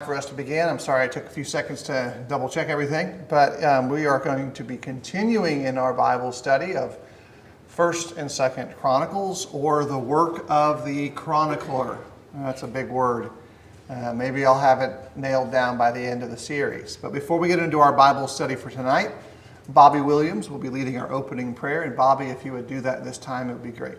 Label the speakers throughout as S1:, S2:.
S1: For us to begin. I'm sorry I took a few seconds to double check everything, but we are going to be continuing in our Bible study of 1st and 2nd Chronicles, or the work of the chronicler. That's a big word. Maybe I'll have it nailed down by the end of the series. But before we get into our Bible study for tonight, Bobby Williams will be leading our opening prayer. And Bobby, if you would do that this time, it would be great.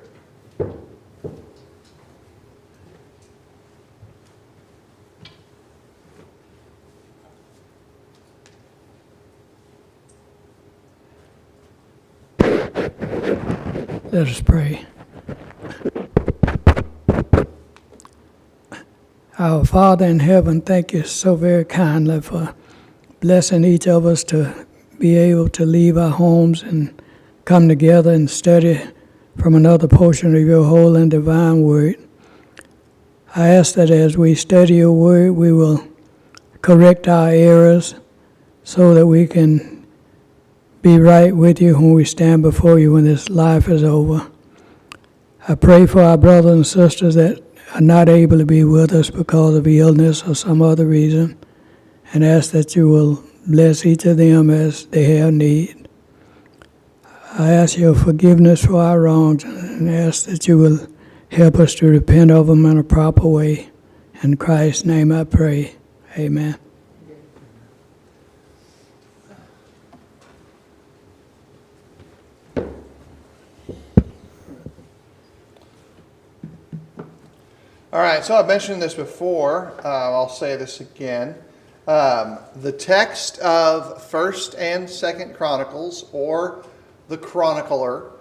S2: Let us pray. Our Father in heaven, thank you so very kindly for blessing each of us to be able to leave our homes and come together and study from another portion of your holy and divine word. I ask that as we study your word, we will correct our errors so that we can be right with you when we stand before you when this life is over. I pray for our brothers and sisters that are not able to be with us because of illness or some other reason, and ask that you will bless each of them as they have need. I ask your forgiveness for our wrongs and ask that you will help us to repent of them in a proper way. In Christ's name I pray. Amen.
S1: All right, so I've mentioned this before. I'll say this again. The text of 1st and 2nd Chronicles, or the chronicler,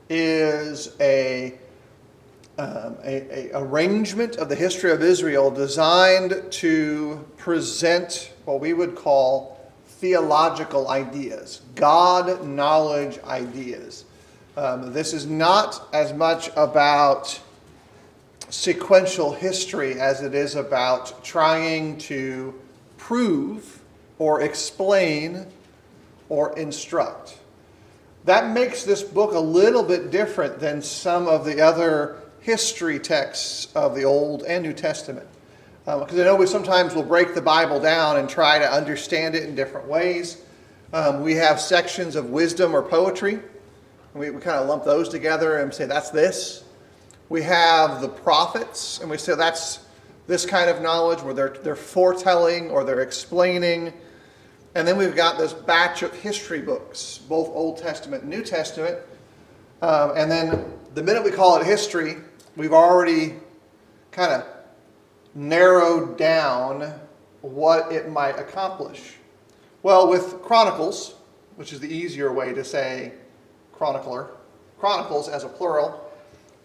S1: is a arrangement of the history of Israel designed to present what we would call theological ideas, God knowledge ideas. This is not as much about sequential history as it is about trying to prove or explain or instruct. That makes this book a little bit different than some of the other history texts of the Old and New Testament. Because I know we sometimes will break the Bible down and try to understand it in different ways. We have sections of wisdom or poetry. We kind of lump those together and say that's this. We have the prophets, and we say that's this kind of knowledge where they're foretelling or they're explaining. And then we've got this batch of history books, both Old Testament and New Testament. And then the minute we call it history, we've already kind of narrowed down what it might accomplish. Well, with Chronicles, which is the easier way to say chronicler, Chronicles as a plural,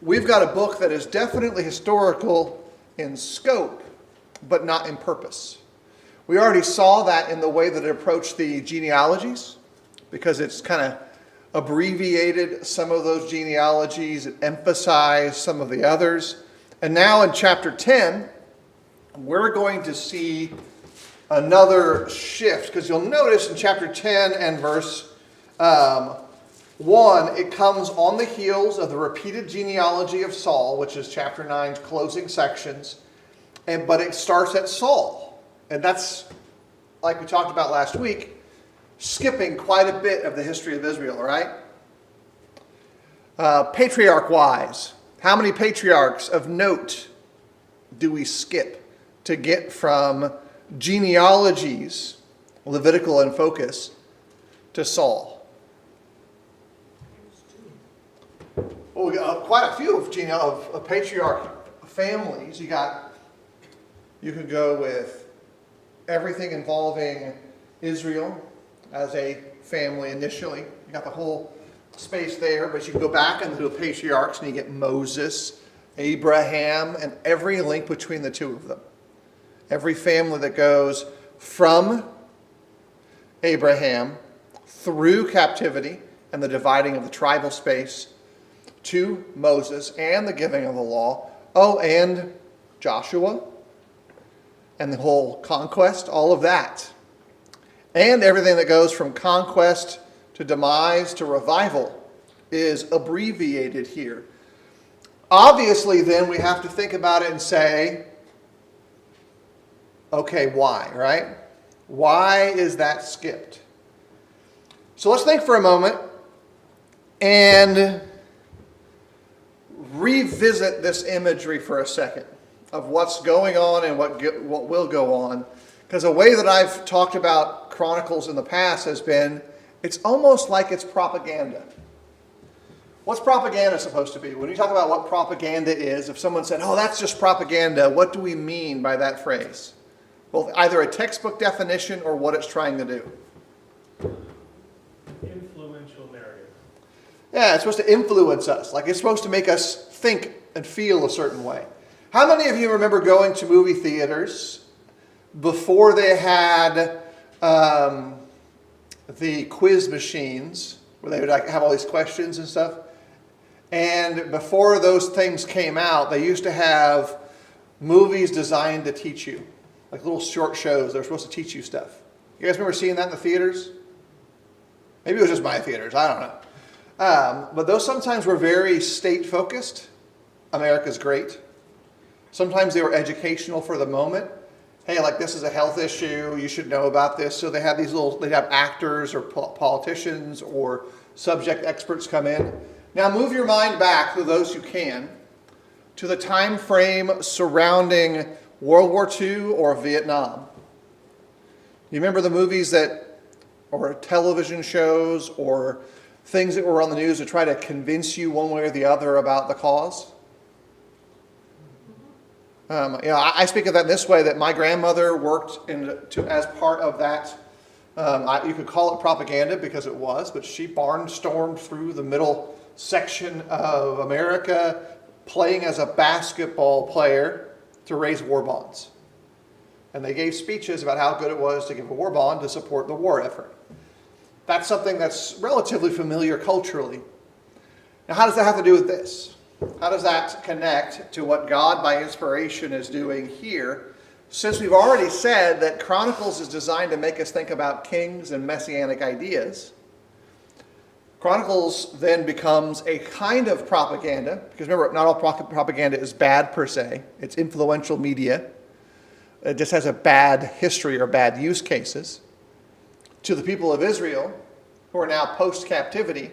S1: we've got a book that is definitely historical in scope, but not in purpose. We already saw that in the way that it approached the genealogies, because it's kind of abbreviated some of those genealogies, it emphasized some of the others. And now in chapter 10, we're going to see another shift, because you'll notice in chapter 10 and verse 1, it comes on the heels of the repeated genealogy of Saul, which is chapter 9's closing sections, but it starts at Saul. And that's, like we talked about last week, skipping quite a bit of the history of Israel, right? Patriarch-wise, how many patriarchs of note do we skip to get from genealogies, Levitical in focus, to Saul? Well, we got quite a few of patriarch families. You could go with everything involving Israel as a family initially. You got the whole space there, but you can go back into the patriarchs and you get Moses, Abraham, and every link between the two of them. Every family that goes from Abraham through captivity and the dividing of the tribal space to Moses and the giving of the law. Oh, and Joshua and the whole conquest, all of that. And everything that goes from conquest to demise to revival is abbreviated here. Obviously, then, we have to think about it and say, Okay, why, right? Why is that skipped? So let's think for a moment and revisit this imagery for a second of what's going on and what will go on. Because a way that I've talked about Chronicles in the past has been, it's almost like it's propaganda. What's propaganda supposed to be? When you talk about what propaganda is, if someone said, oh, that's just propaganda, what do we mean by that phrase? Well, either a textbook definition or what it's trying to do.
S3: Influential narrative.
S1: Yeah, it's supposed to influence us. Like it's supposed to make us think and feel a certain way. How many of you remember going to movie theaters before they had the quiz machines where they would like have all these questions and stuff? And before those things came out, they used to have movies designed to teach you. Like little short shows that were supposed to teach you stuff. You guys remember seeing that in the theaters? Maybe it was just my theaters. I don't know. But those sometimes were very state-focused. America's Great. Sometimes they were educational for the moment. Hey, like this is a health issue. You should know about this. So they have these they'd have actors or politicians or subject experts come in. Now move your mind back, for those who can, to the time frame surrounding World War II or Vietnam. You remember the movies or television shows or things that were on the news to try to convince you one way or the other about the cause? I speak of that in this way, that my grandmother worked as part of that. You could call it propaganda because it was, but she barnstormed through the middle section of America playing as a basketball player to raise war bonds. And they gave speeches about how good it was to give a war bond to support the war effort. That's something that's relatively familiar culturally. Now, how does that have to do with this? How does that connect to what God, by inspiration, is doing here? Since we've already said that Chronicles is designed to make us think about kings and messianic ideas, Chronicles then becomes a kind of propaganda, because remember, not all propaganda is bad per se. It's influential media. It just has a bad history or bad use cases. To the people of Israel, who are now post-captivity,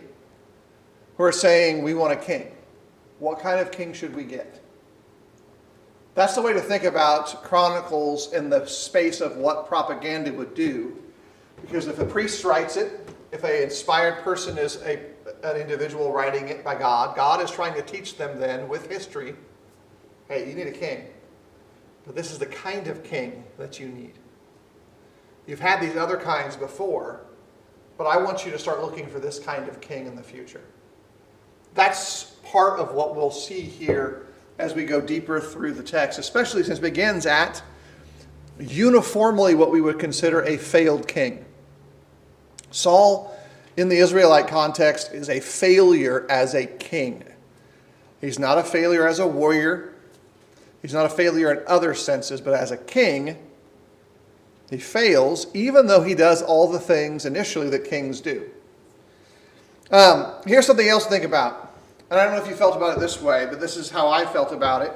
S1: who are saying, we want a king. What kind of king should we get? That's the way to think about Chronicles in the space of what propaganda would do. Because if a priest writes it, if an inspired person is an individual writing it by God, God is trying to teach them then with history, hey, you need a king. But this is the kind of king that you need. You've had these other kinds before, but I want you to start looking for this kind of king in the future. That's part of what we'll see here as we go deeper through the text, especially since it begins at uniformly what we would consider a failed king. Saul, in the Israelite context, is a failure as a king. He's not a failure as a warrior. He's not a failure in other senses, but as a king, he fails, even though he does all the things initially that kings do. Here's something else to think about. And I don't know if you felt about it this way, but this is how I felt about it.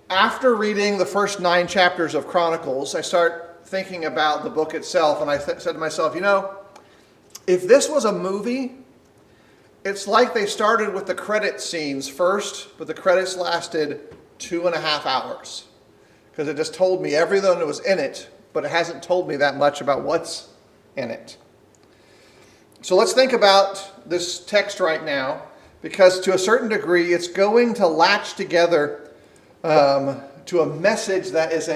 S1: After reading the first 9 chapters of Chronicles, I start thinking about the book itself, and I said to myself, if this was a movie, it's like they started with the credit scenes first, but the credits lasted 2.5 hours. Because it just told me everything that was in it, but it hasn't told me that much about what's in it. So let's think about this text right now, because to a certain degree, it's going to latch together to a message that is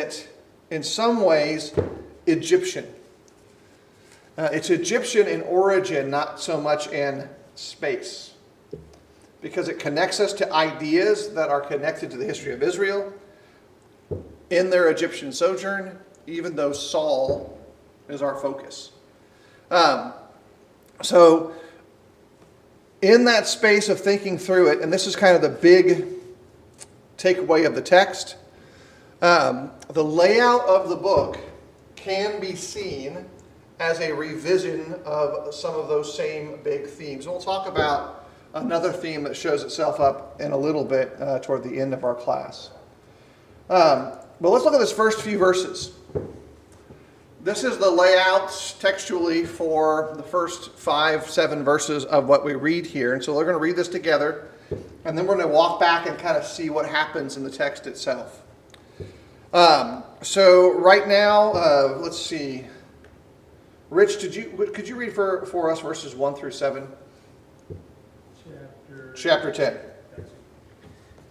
S1: in some ways Egyptian. It's Egyptian in origin, not so much in space. Because it connects us to ideas that are connected to the history of Israel in their Egyptian sojourn, even though Saul is our focus. So in that space of thinking through it, and this is kind of the big takeaway of the text, the layout of the book can be seen as a revision of some of those same big themes. And we'll talk about another theme that shows itself up in a little bit toward the end of our class. But But let's look at this first few verses. This is the layout textually for the first 5-7 verses of what we read here. And so we're going to read this together, and then we're going to walk back and kind of see what happens in the text itself. So right now, let's see. Rich, could you read for us verses 1 through 7? Chapter 10.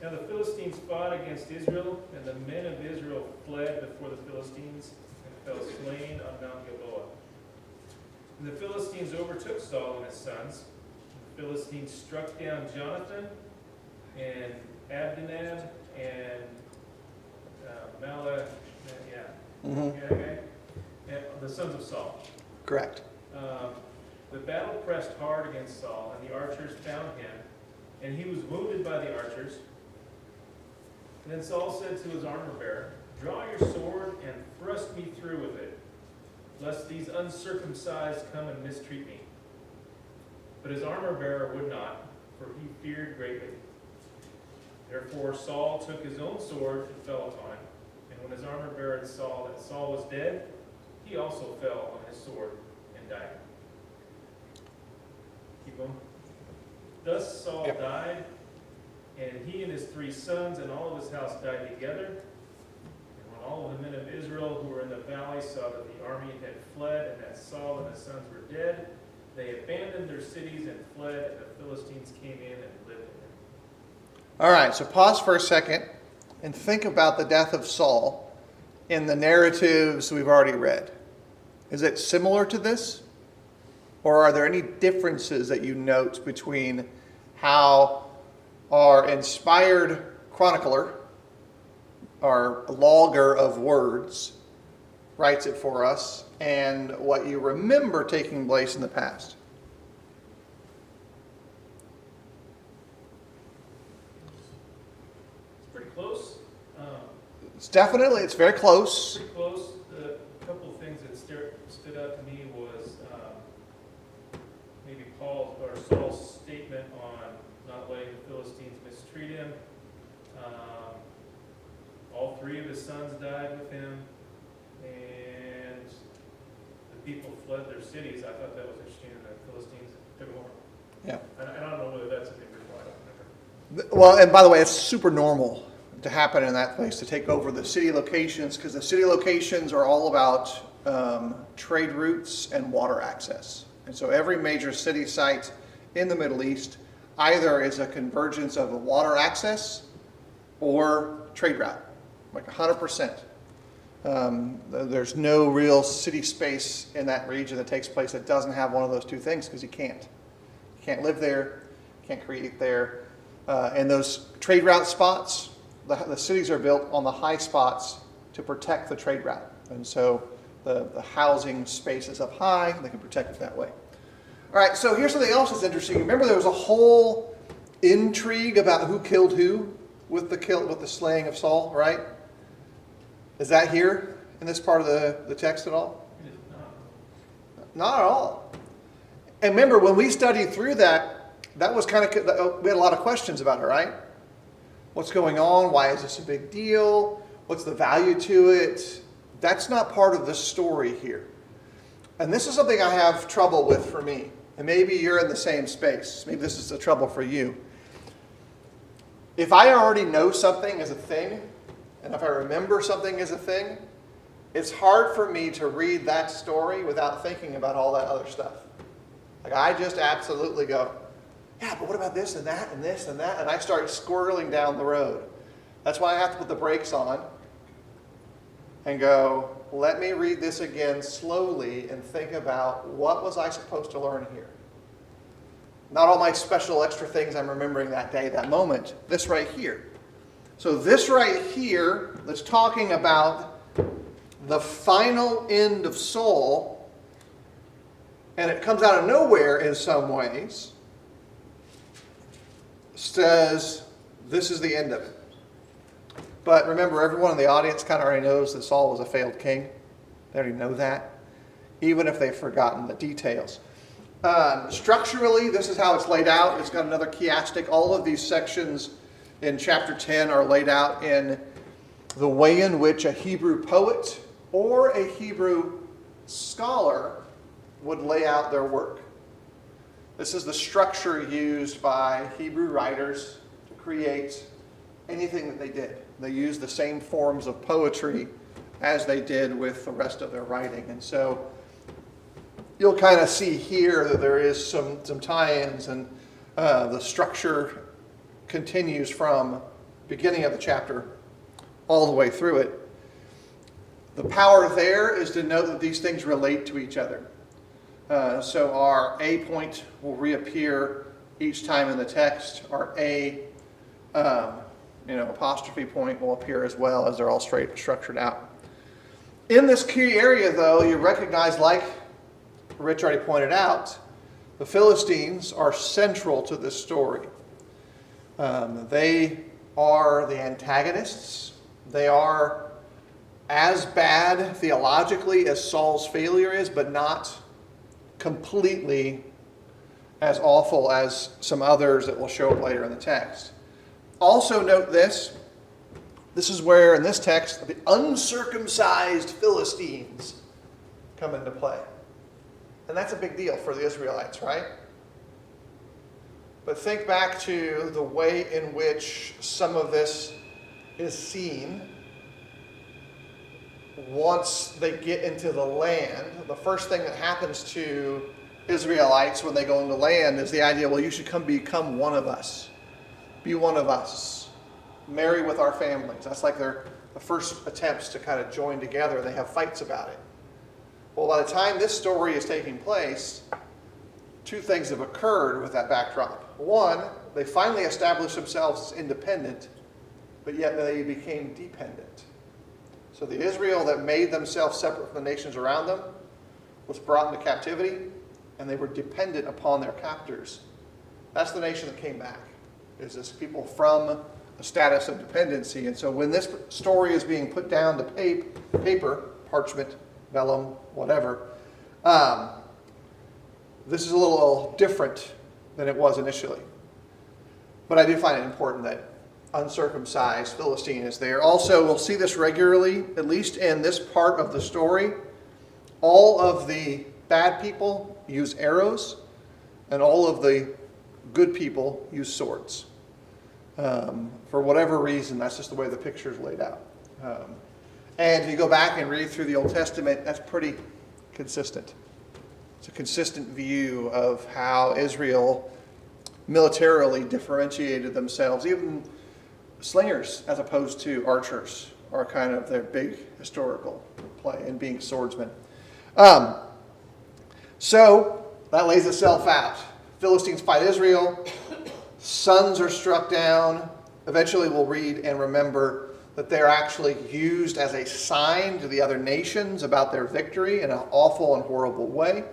S3: Now the Philistines fought against Israel, and the men of Israel fled before the Philistines and fell slain on Mount Gilboa. And the Philistines overtook Saul and his sons. The Philistines struck down Jonathan and Abinadab and and the sons of Saul.
S1: Correct.
S3: The battle pressed hard against Saul, and the archers found him, and he was wounded by the archers. And then Saul said to his armor-bearer, "Draw your sword and thrust me through with it, lest these uncircumcised come and mistreat me." But his armor-bearer would not, for he feared greatly. Therefore Saul took his own sword and fell upon him. And when his armor-bearer saw that Saul was dead, he also fell on his sword and died. Keep going. Thus Saul died, and he and his 3 sons and all of his house died together. And when all of the men of Israel who were in the valley saw that the army had fled and that Saul and his sons were dead, they abandoned their cities and fled, and the Philistines came in and lived in them.
S1: All right, so pause for a second and think about the death of Saul in the narratives we've already read. Is it similar to this? Or are there any differences that you note between how our inspired chronicler, our logger of words, writes it for us, and what you remember taking place in the past?
S3: It's pretty close.
S1: It's very close.
S3: Pretty close. A couple of things that stood out to me was maybe Paul's or Saul's statement on not letting the Philistines mistreat him. All 3 of his sons died with him, and the people fled their cities. I thought that was interesting, and the Philistines took them over.
S1: Yeah.
S3: I don't know whether that's a big reason why I don't remember.
S1: Well, and by the way, it's super normal to happen in that place, to take over the city locations, because the city locations are all about trade routes and water access. And so every major city site in the Middle East either is a convergence of a water access or trade route, like 100%. There's no real city space in that region that takes place that doesn't have one of those 2 things, because you can't. You can't live there, you can't create there. And those trade route spots, the cities are built on the high spots to protect the trade route. And so the housing space is up high, and they can protect it that way. All right, so here's something else that's interesting. Remember, there was a whole intrigue about who killed who with the slaying of Saul, right? Is that here in this part of the text at all?
S3: It is not.
S1: Not at all. And remember, when we studied through that was kind of, we had a lot of questions about it, right? What's going on? Why is this a big deal? What's the value to it? That's not part of the story here. And this is something I have trouble with for me. And maybe you're in the same space. Maybe this is the trouble for you. If I already know something as a thing, and if I remember something as a thing, it's hard for me to read that story without thinking about all that other stuff. Like, I just absolutely go, yeah, but what about this and that and this and that? And I start squirreling down the road. That's why I have to put the brakes on and go, let me read this again slowly and think about, what was I supposed to learn here? Not all my special extra things I'm remembering that day, that moment. This right here. So this right here, that's talking about the final end of Saul, and it comes out of nowhere in some ways, says this is the end of it. But remember, everyone in the audience kind of already knows that Saul was a failed king. They already know that, even if they've forgotten the details. Structurally, this is how it's laid out. It's got another chiastic. All of these sections in chapter 10 are laid out in the way in which a Hebrew poet or a Hebrew scholar would lay out their work. This is the structure used by Hebrew writers to create anything that they did. They used the same forms of poetry as they did with the rest of their writing. And so you'll kind of see here that there is some tie-ins, and the structure continues from beginning of the chapter all the way through it. The power there is to know that these things relate to each other. So our A point will reappear each time in the text. Our A apostrophe point will appear as well, as they're all structured out. In this key area, though, you recognize, like Rich already pointed out, the Philistines are central to this story. They are the antagonists. They are as bad theologically as Saul's failure is, but not completely as awful as some others that will show up later in the text. Also note this. This is where, in this text, the uncircumcised Philistines come into play. And that's a big deal for the Israelites, right? But think back to the way in which some of this is seen. Once they get into the land, the first thing that happens to Israelites when they go into land is the idea, well, you should become one of us. Be one of us. Marry with our families. That's like the first attempts to kind of join together. They have fights about it. Well, by the time this story is taking place, two things have occurred with that backdrop. One, they finally established themselves as independent, but yet they became dependent. So the Israel that made themselves separate from the nations around them was brought into captivity, and they were dependent upon their captors. That's the nation that came back, is this people from a status of dependency. And so when this story is being put down to paper, parchment, vellum, whatever, this is a little different than it was initially. But I do find it important that uncircumcised Philistine is there. Also, we'll see this regularly, at least in this part of the story. All of the bad people use arrows, and all of the good people use swords. For whatever reason, that's just the way the picture is laid out. And if you go back and read through the Old Testament, that's pretty consistent. It's a consistent view of how Israel militarily differentiated themselves. Even slingers, as opposed to archers, are kind of their big historical play in being swordsmen. So that lays itself out. Philistines fight Israel. Sons are struck down. Eventually we'll read and remember that they're actually used as a sign to the other nations about their victory in an awful and horrible way.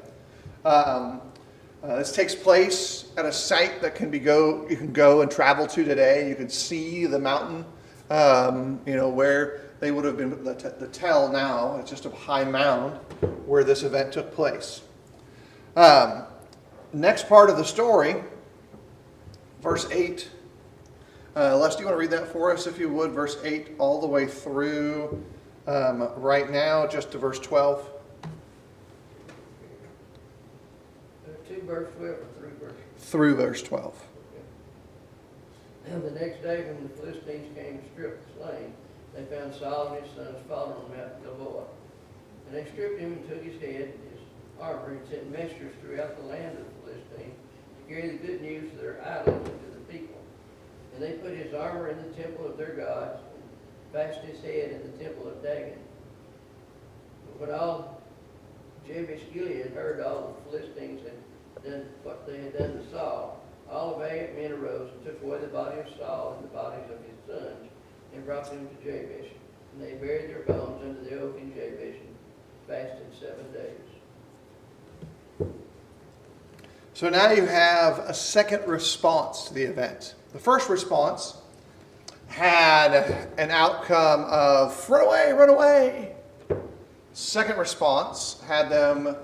S1: This takes place at a site that you can go and travel to today. You can see the mountain, where they would have been, the tell now, it's just a high mound where this event took place. Next part of the story, verse 8. Les, do you want to read that for us, if you would? Verse 8 all the way through right now, just to verse 12.
S4: 2 verse 12 or 3 verse?
S1: Through verse 12.
S4: Okay. And the next day when the Philistines came to strip the slain, they found Saul and his sons fallen on Mount Gilboa. And they stripped him and took his head and his armor and sent messengers throughout the land of the Philistines to carry the good news to their idols and to the people. And they put his armor in the temple of their gods and fastened his head in the temple of Dagon. But when all Jabesh Gilead heard all the Philistines had done what they had done to Saul, all the valiant men arose and took away the body of Saul and the bodies of his sons and brought them to Jabesh. And they buried their bones under the oak in Jabesh and fasted 7 days.
S1: So now you have a second response to the event. The first response had an outcome of run away, run away. Second response had them,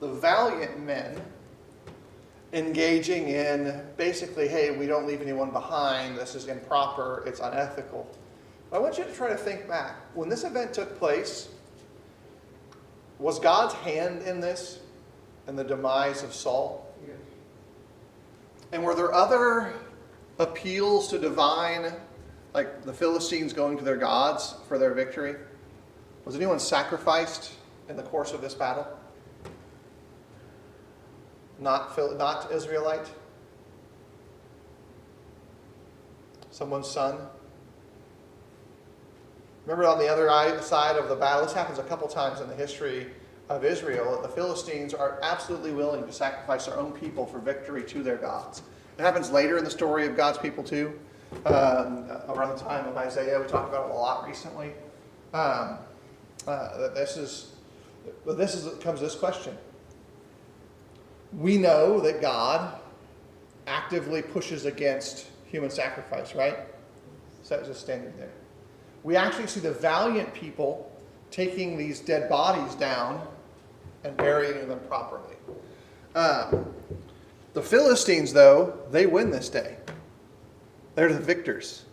S1: the valiant men, engaging in basically, hey, we don't leave anyone behind. This is improper. It's unethical. I want you to try to think back. When this event took place, was God's hand in this, in the demise of Saul?
S4: Yes.
S1: And were there other appeals to divine, like the Philistines going to their gods for their victory? Was anyone sacrificed in the course of this battle? Not Israelite? Someone's son? Remember, on the other side of the battle, this happens a couple times in the history of Israel, that the Philistines are absolutely willing to sacrifice their own people for victory to their gods. It happens later in the story of God's people too, around the time of Isaiah. We talked about it a lot recently. Comes this question. We know that God actively pushes against human sacrifice, right? So that's just standing there. We actually see the valiant people taking these dead bodies down and burying them properly. The Philistines, though, they win this day. They're the victors.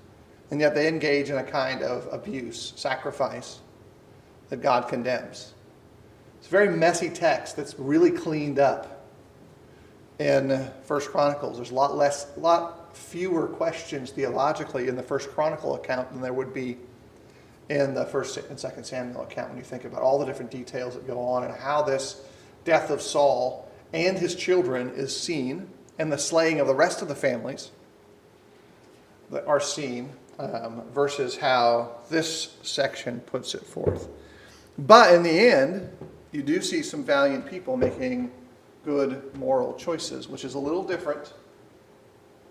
S1: And yet they engage in a kind of abuse, sacrifice, that God condemns. It's a very messy text that's really cleaned up in 1 Chronicles. There's a lot fewer questions theologically in the 1 Chronicle account than there would be in the 1st and 2nd Samuel account when you think about all the different details that go on and how this death of Saul and his children is seen, and the slaying of the rest of the families that are seen, versus how this section puts it forth. But in the end, you do see some valiant people making good moral choices, which is a little different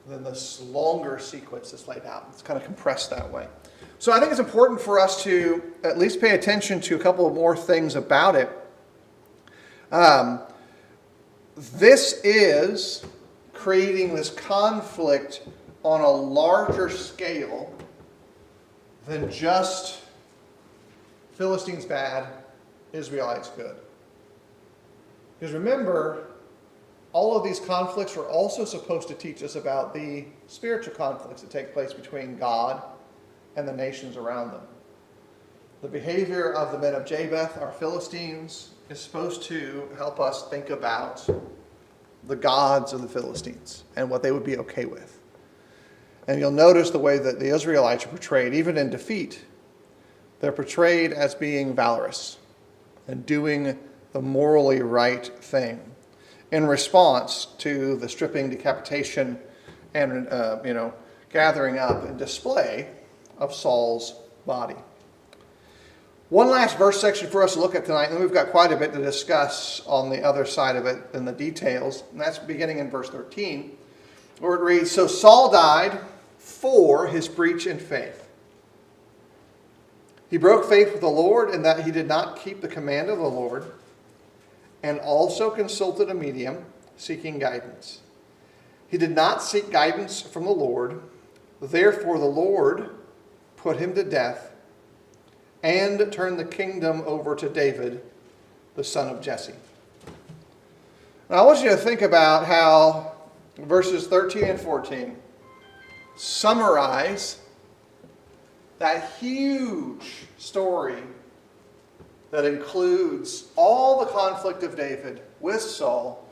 S1: than this longer sequence that's laid out. It's kind of compressed that way. So I think it's important for us to at least pay attention to a couple of more things about it. This is creating this conflict on a larger scale than just Philistines bad, Israelites good. Because remember, all of these conflicts are also supposed to teach us about the spiritual conflicts that take place between God and the nations around them. The behavior of the men of Japheth, our Philistines, is supposed to help us think about the gods of the Philistines and what they would be okay with. And you'll notice the way that the Israelites are portrayed, even in defeat. They're portrayed as being valorous and doing the morally right thing in response to the stripping, decapitation, and gathering up and display of Saul's body. One last verse section for us to look at tonight, and we've got quite a bit to discuss on the other side of it in the details, and that's beginning in verse 13, where it reads, "So Saul died for his breach in faith. He broke faith with the Lord in that he did not keep the command of the Lord, and also consulted a medium seeking guidance. He did not seek guidance from the Lord, therefore the Lord put him to death and turned the kingdom over to David, the son of Jesse." Now I want you to think about how verses 13 and 14 summarize that huge story that includes all the conflict of David with Saul,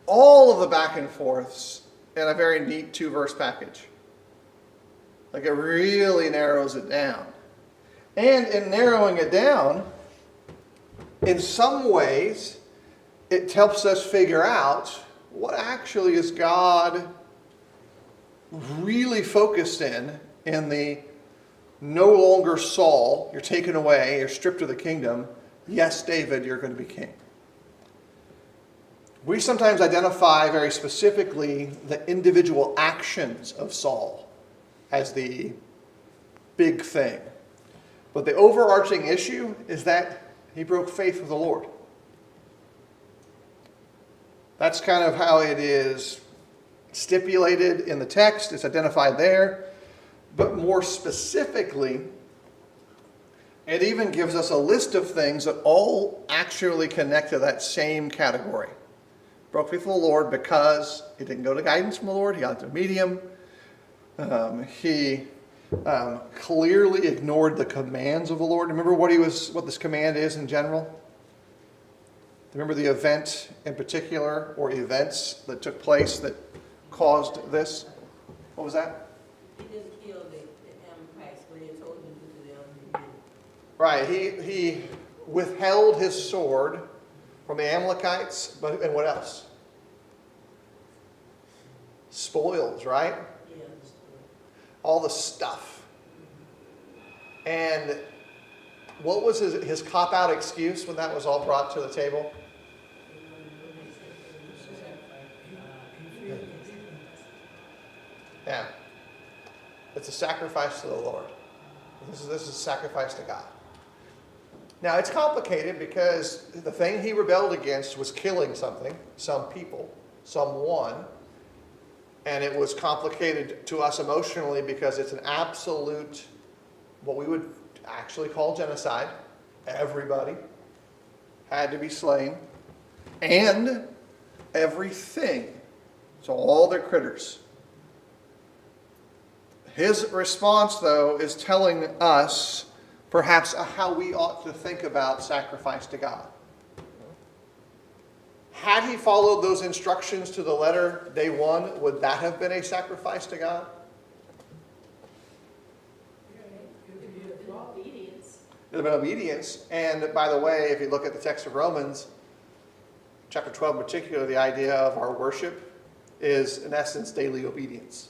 S1: all of the back and forths, in a very neat 2-verse package. Like, it really narrows it down. And in narrowing it down, in some ways, it helps us figure out what actually is God really focused in the no longer Saul, you're taken away, you're stripped of the kingdom. Yes, David, you're going to be king. We sometimes identify very specifically the individual actions of Saul as the big thing. But the overarching issue is that he broke faith with the Lord. That's kind of how it is stipulated in the text. It's identified there. But more specifically, it even gives us a list of things that all actually connect to that same category. Broke faith with the Lord because he didn't go to guidance from the Lord. He got to a medium. He clearly ignored the commands of the Lord. Remember what this command is in general? Remember the event in particular, or events that took place that caused this? What was that?
S5: He just killed the Amalekites when he told him to do to them.
S1: Right. He withheld his sword from the Amalekites, and what else? Spoils, right?
S5: Yeah.
S1: All the stuff. And what was his cop-out excuse when that was all brought to the table? Yeah. It's a sacrifice to the Lord. This is a sacrifice to God. Now, it's complicated because the thing he rebelled against was killing something, some people, someone. And it was complicated to us emotionally because it's an absolute, what we would actually call genocide. Everybody had to be slain. And everything. So all their critters. His response, though, is telling us perhaps how we ought to think about sacrifice to God. Had he followed those instructions to the letter day one, would that have been a sacrifice to God?
S5: Obedience.
S1: It would have been obedience. And by the way, if you look at the text of Romans, chapter 12 in particular, the idea of our worship is, in essence, daily obedience.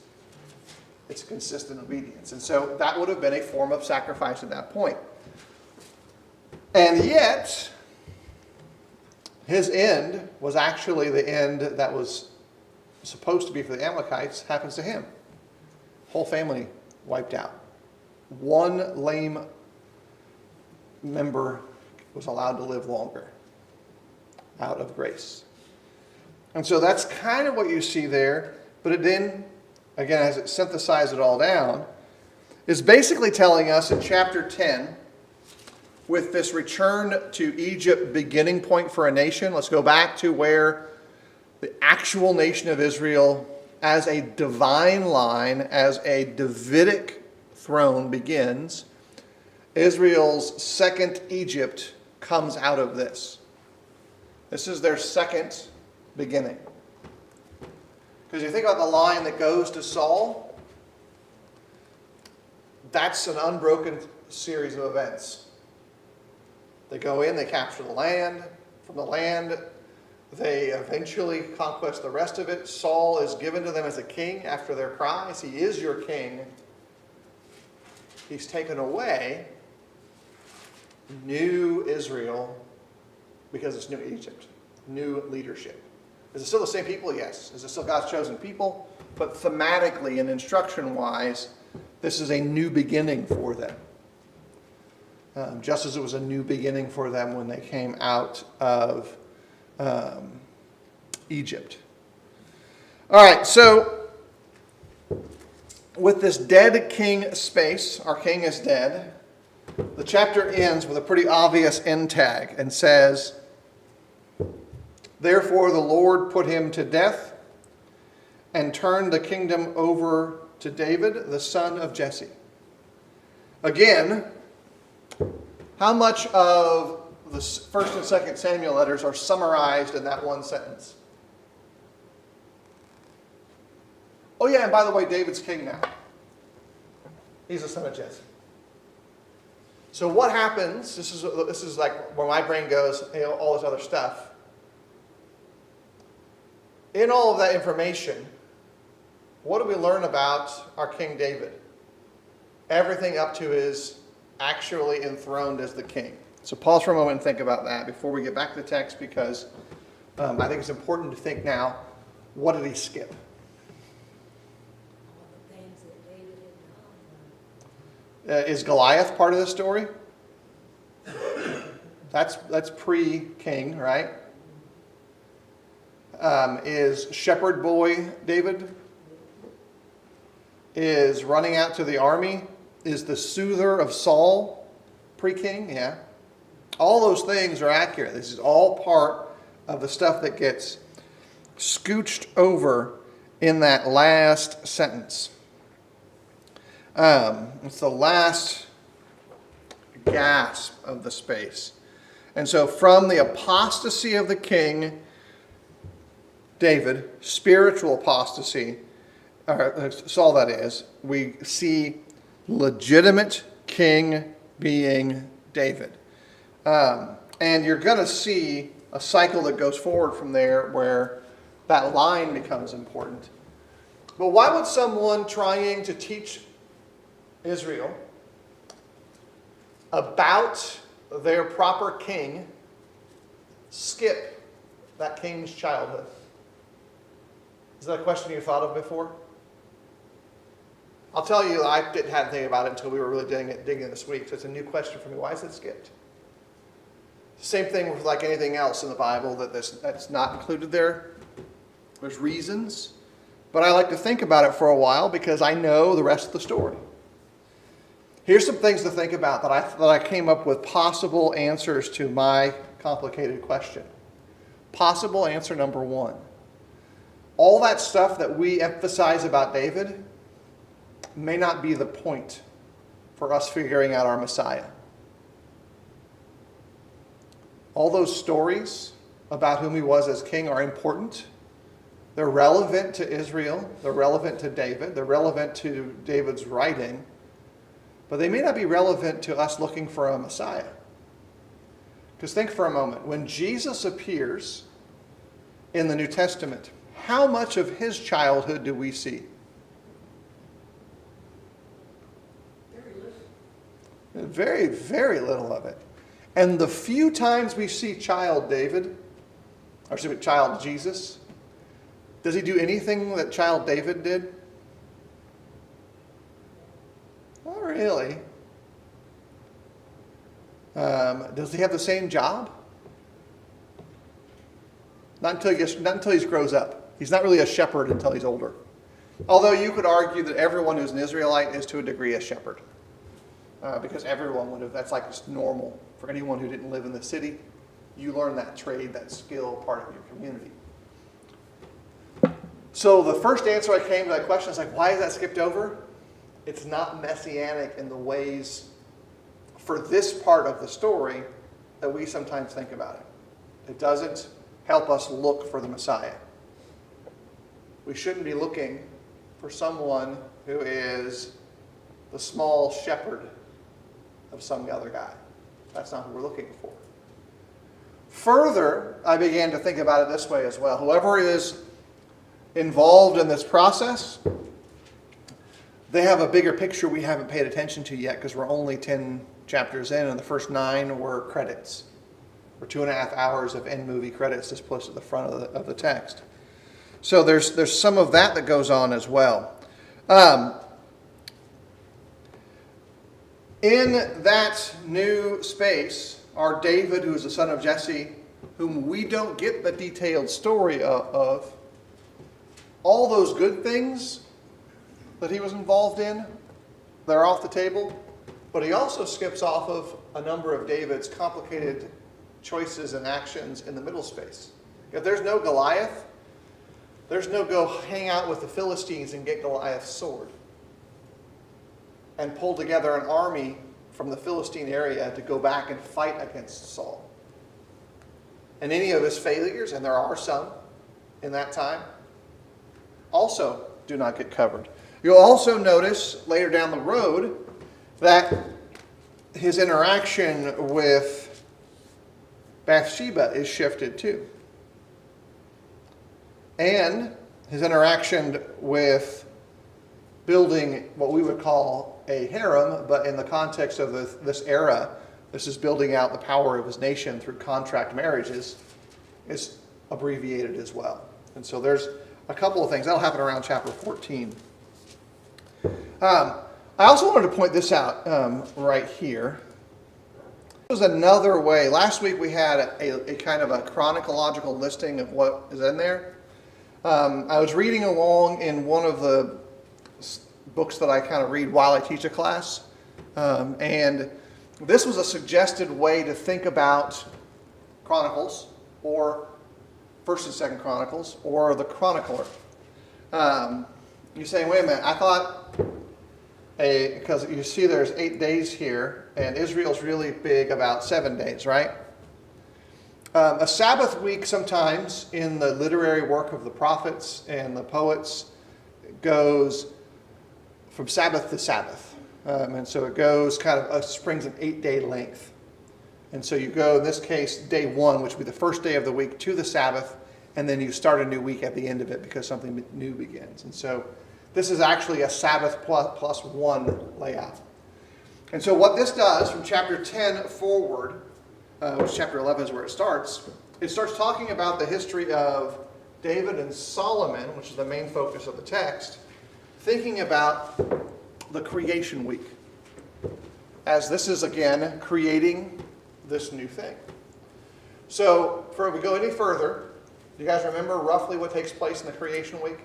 S1: It's consistent obedience. And so that would have been a form of sacrifice at that point. And yet, his end was actually the end that was supposed to be for the Amalekites, happens to him. Whole family wiped out. One lame member was allowed to live longer out of grace. And so that's kind of what you see there. But it then, again, as it synthesized it all down, is basically telling us in chapter 10, with this return to Egypt beginning point for a nation, let's go back to where the actual nation of Israel as a divine line, as a Davidic throne begins. Israel's second Egypt comes out of this. This is their second beginning. Because you think about the line that goes to Saul, that's an unbroken series of events. They go in, they capture the land. From the land, they eventually conquest the rest of it. Saul is given to them as a king after their cries. He is your king. He's taken away. New Israel, because it's new Egypt. New leadership. Is it still the same people? Yes. Is it still God's chosen people? But thematically and instruction-wise, this is a new beginning for them. Just as it was a new beginning for them when they came out of Egypt. All right, so with this dead king space, our king is dead, the chapter ends with a pretty obvious end tag and says, "Therefore the Lord put him to death and turned the kingdom over to David, the son of Jesse." Again, how much of the 1st and 2nd Samuel letters are summarized in that one sentence? Oh yeah, and by the way, David's king now. He's the son of Jesse. So what happens, this is like where my brain goes, all this other stuff. In all of that information, what do we learn about our King David? Everything up to his actually enthroned as the king. So pause for a moment and think about that before we get back to the text, because I think it's important to think now, what did he skip?
S5: All the things that David had done.
S1: Is Goliath part of the story? That's pre-king, right? Is shepherd boy David? Is running out to the army? Is the soother of Saul pre-king? Yeah. All those things are accurate. This is all part of the stuff that gets scooched over in that last sentence. It's the last gasp of the space. And so from the apostasy of the king, David, spiritual apostasy, Saul that is, we see legitimate king being David. And you're going to see a cycle that goes forward from there where that line becomes important. But why would someone trying to teach Israel about their proper king skip that king's childhood? Is that a question you thought of before? I'll tell you, I didn't have to think about it until we were really digging this week. So it's a new question for me. Why is it skipped? Same thing with like anything else in the Bible that's not included there. There's reasons. But I like to think about it for a while because I know the rest of the story. Here's some things to think about that I came up with possible answers to my complicated question. Possible answer number one. All that stuff that we emphasize about David may not be the point for us figuring out our Messiah. All those stories about whom he was as king are important. They're relevant to Israel. They're relevant to David. They're relevant to David's writing. But they may not be relevant to us looking for a Messiah. Because think for a moment. When Jesus appears in the New Testament, how much of his childhood do we see? Very, very little of it. And the few times we see child Jesus, does he do anything that child David did? Not really. Does he have the same job? Not until he grows up. He's not really a shepherd until he's older. Although you could argue that everyone who's an Israelite is to a degree a shepherd. Because everyone would have, that's like just normal. For anyone who didn't live in the city, you learn that trade, that skill, part of your community. So the first answer I came to that question is like, why is that skipped over? It's not messianic in the ways for this part of the story that we sometimes think about it. It doesn't help us look for the Messiah. We shouldn't be looking for someone who is the small shepherd of some other guy. That's not who we're looking for. Further, I began to think about it this way as well. Whoever is involved in this process, they have a bigger picture we haven't paid attention to yet because we're only 10 chapters in and the first 9 were credits. Or 2.5 hours of end movie credits just placed at the front of the text. So there's some of that goes on as well. In that new space are David, who is the son of Jesse, whom we don't get the detailed story of. All those good things that he was involved in, they're off the table. But he also skips off of a number of David's complicated choices and actions in the middle space. If there's no Goliath, there's no go hang out with the Philistines and get Goliath's sword and pull together an army from the Philistine area to go back and fight against Saul. And any of his failures, and there are some in that time, also do not get covered. You'll also notice later down the road that his interaction with Bathsheba is shifted too. And his interaction with building what we would call a harem, but in the context of this era, this is building out the power of his nation through contract marriages, is abbreviated as well. And so there's a couple of things. That'll happen around chapter 14. I also wanted to point this out right here. This was another way. Last week we had a kind of a chronological listing of what is in there. I was reading along in one of the books that I kind of read while I teach a class. And this was a suggested way to think about Chronicles, or 1st and 2nd Chronicles, or the chronicler. You're saying, wait a minute, I thought because you see there's 8 days here, and Israel's really big about 7 days, right? A Sabbath week sometimes in the literary work of the prophets and the poets goes from Sabbath to Sabbath. And so it goes kind of, springs an 8-day length. And so you go, in this case, day 1, which would be the first day of the week, to the Sabbath, and then you start a new week at the end of it because something new begins. And so this is actually a Sabbath plus 1 layout. And so what this does from chapter 10 forward, which chapter 11 is where it starts talking about the history of David and Solomon, which is the main focus of the text, thinking about the creation week, as this is, again, creating this new thing. So, before we go any further, do you guys remember roughly what takes place in the creation week?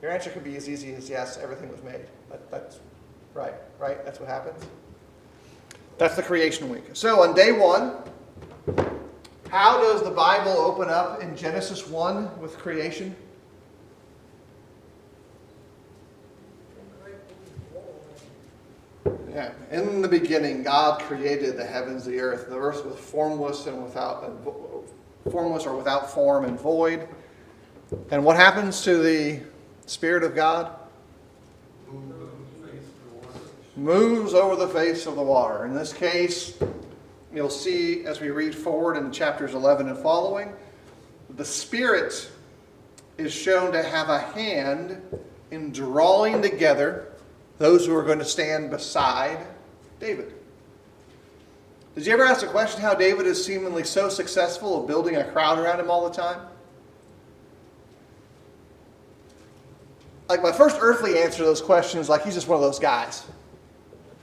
S1: Your answer could be as easy as yes, everything was made. That's right? That's what happens. That's the creation week. So on day 1, how does the Bible open up in Genesis 1 with creation? Yeah. In the beginning, God created the heavens, the earth. The earth was formless or without form and void. And what happens to the Spirit of God? Moves over the face of the water. In this case, you'll see as we read forward in chapters 11 and following, the Spirit is shown to have a hand in drawing together those who are going to stand beside David. Did you ever ask the question how David is seemingly so successful at building a crowd around him all the time? Like, my first earthly answer to those questions, like, he's just one of those guys.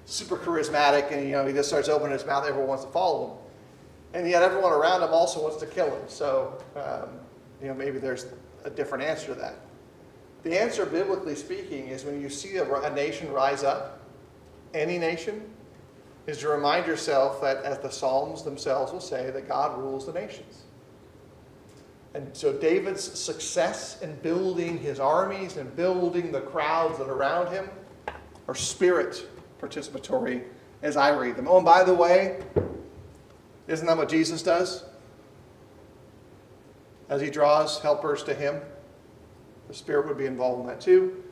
S1: Super charismatic, and he just starts opening his mouth, everyone wants to follow him. And yet everyone around him also wants to kill him. So, maybe there's a different answer to that. The answer, biblically speaking, is when you see a nation rise up, any nation, is to remind yourself that, as the Psalms themselves will say, that God rules the nations. And so David's success in building his armies and building the crowds that are around him are spirit participatory as I read them. Oh, and by the way, isn't that what Jesus does? As he draws helpers to him, the Spirit would be involved in that too.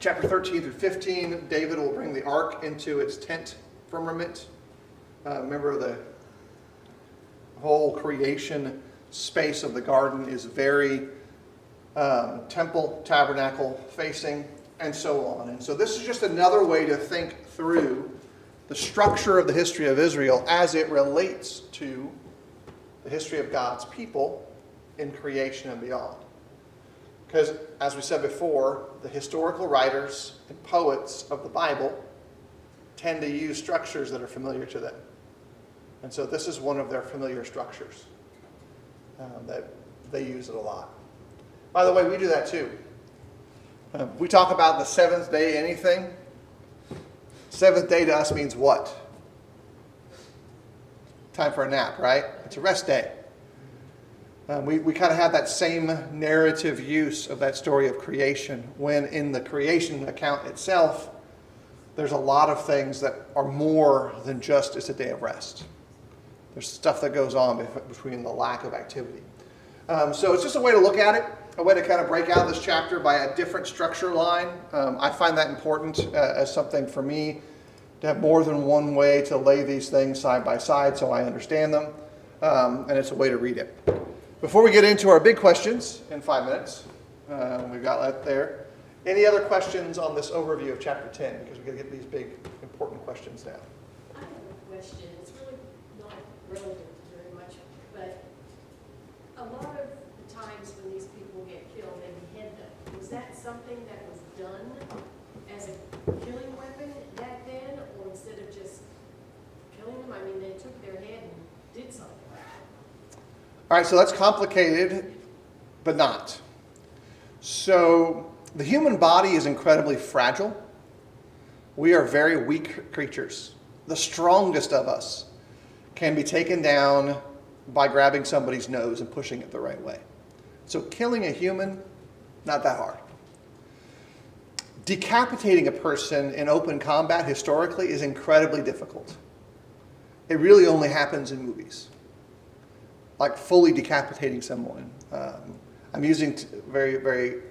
S1: Chapter 13 through 15, David will bring the ark into its tent firmament. Remember, the whole creation space of the garden is very temple, tabernacle facing, and so on. And so this is just another way to think through the structure of the history of Israel as it relates to the history of God's people in creation and beyond. Because, as we said before, the historical writers and poets of the Bible tend to use structures that are familiar to them. And so this is one of their familiar structures that they use it a lot. By the way, we do that too. We talk about the seventh day anything. Seventh day to us means what? Time for a nap, right? It's a rest day. We kind of have that same narrative use of that story of creation, when in the creation account itself, there's a lot of things that are more than just it's a day of rest. There's stuff that goes on between the lack of activity. So it's just a way to look at it, a way to kind of break out this chapter by a different structure line. I find that important as something for me to have more than one way to lay these things side by side so I understand them. And it's a way to read it. Before we get into our big questions in 5 minutes, we've got that there. Any other questions on this overview of chapter 10? Because we're going to get these big, important questions now.
S6: I have a question. It's really not relevant very much, but a lot of the times when these people get killed, they behead them. Was that something that was done as a killing weapon back then, or instead of just killing them? I mean, they took their head and did something.
S1: All right, so that's complicated, but not. So the human body is incredibly fragile. We are very weak creatures. The strongest of us can be taken down by grabbing somebody's nose and pushing it the right way. So killing a human, not that hard. decapitating a person in open combat historically is incredibly difficult. It really only happens in movies, like fully decapitating someone. I'm using very, very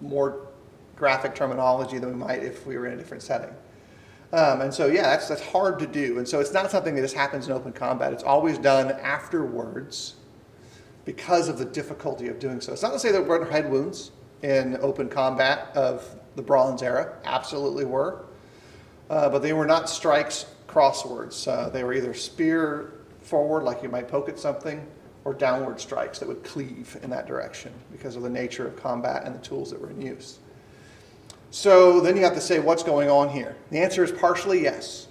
S1: more graphic terminology than we might if we were in a different setting. And so, yeah, that's hard to do. And so it's not something that just happens in open combat. It's always done afterwards because of the difficulty of doing so. It's not to say there weren't head wounds in open combat of the Bronze Era. Absolutely were. But they were not strikes crosswards. They were either spear forward, like you might poke at something, or downward strikes that would cleave in that direction because of the nature of combat and the tools that were in use. So then you have to say, what's going on here? The answer is partially yes.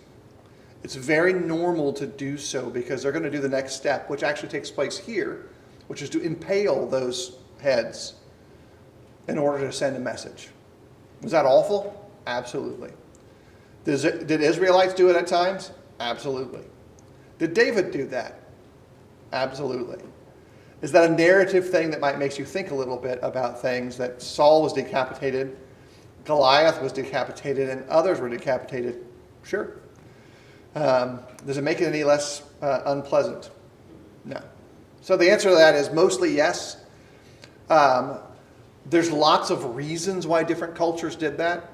S1: It's very normal to do so because they're going to do the next step, which actually takes place here, which is to impale those heads in order to send a message. Was that awful? Absolutely. Did Israelites do it at times? Absolutely. Did David do that? Absolutely. Is that a narrative thing that might make you think a little bit about things that Saul was decapitated, Goliath was decapitated, and others were decapitated? Sure. Does it make it any less unpleasant? No. So the answer to that is mostly yes. There's lots of reasons why different cultures did that.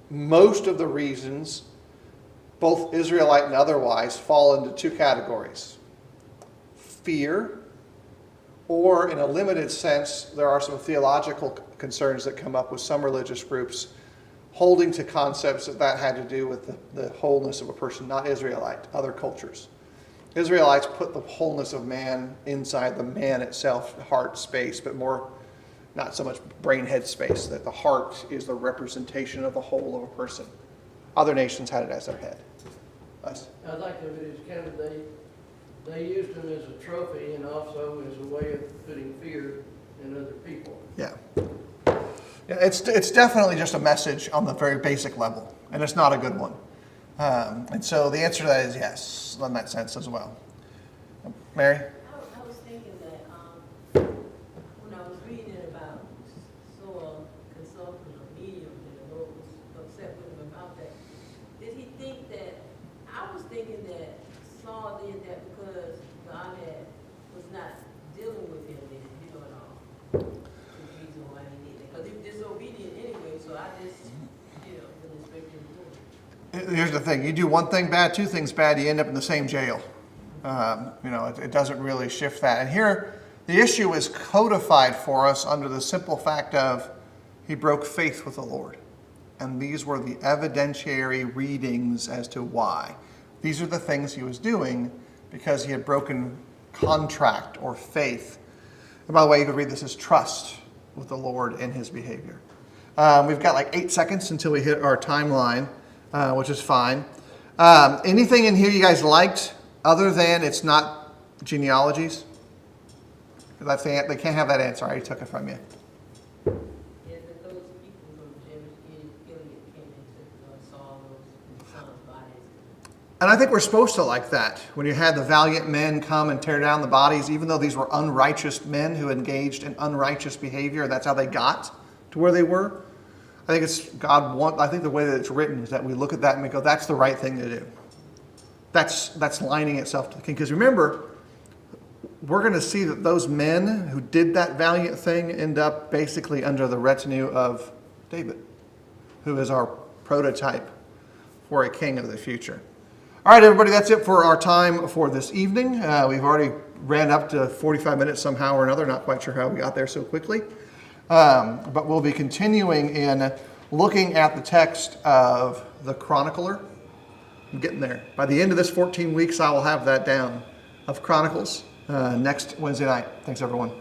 S1: Most of the reasons, both Israelite and otherwise, fall into two categories. Fear, or in a limited sense, there are some theological concerns that come up with some religious groups holding to concepts that had to do with the wholeness of a person, not Israelite, other cultures. Israelites put the wholeness of man inside the man itself, heart space, but more, not so much brain head space, that the heart is the representation of the whole of a person. Other nations had it as their head. Us.
S4: I'd like to it as kind of they used them as a trophy and also as a way of putting fear in other people.
S1: Yeah. Yeah, it's definitely just a message on the very basic level, and it's not a good one. And so the answer to that is yes, in that sense as well. Mary?
S5: I was thinking that when I was reading about Saul consulting a medium and the Lord was upset with him about that, did he think that, I was thinking that Saul did that because God was not dealing with him then, at all. The reason why he did that. Because he was disobedient anyway, so I just, didn't expect him to do it.
S1: Here's the thing. You do one thing bad, two things bad, you end up in the same jail. It doesn't really shift that. And here, the issue is codified for us under the simple fact of he broke faith with the Lord. And these were the evidentiary readings as to why. These are the things he was doing because he had broken contract or faith. And by the way, you could read this as trust with the Lord in his behavior. We've got like 8 seconds until we hit our timeline, which is fine. Anything in here you guys liked other than it's not genealogies? They can't have that answer. I already took it from you.
S5: Yeah, that those people from Gilead came into Saul's son's bodies.
S1: And I think we're supposed to like that. When you had the valiant men come and tear down the bodies, even though these were unrighteous men who engaged in unrighteous behavior, and that's how they got to where they were. I think I think the way that it's written is that we look at that and we go, that's the right thing to do. That's lining itself to the king. Because remember, we're going to see that those men who did that valiant thing end up basically under the retinue of David, who is our prototype for a king of the future. All right, everybody, that's it for our time for this evening. We've already ran up to 45 minutes somehow or another. Not quite sure how we got there so quickly. But we'll be continuing in looking at the text of the Chronicler. I'm getting there. By the end of this 14 weeks, I will have that down of Chronicles next Wednesday night. Thanks, everyone.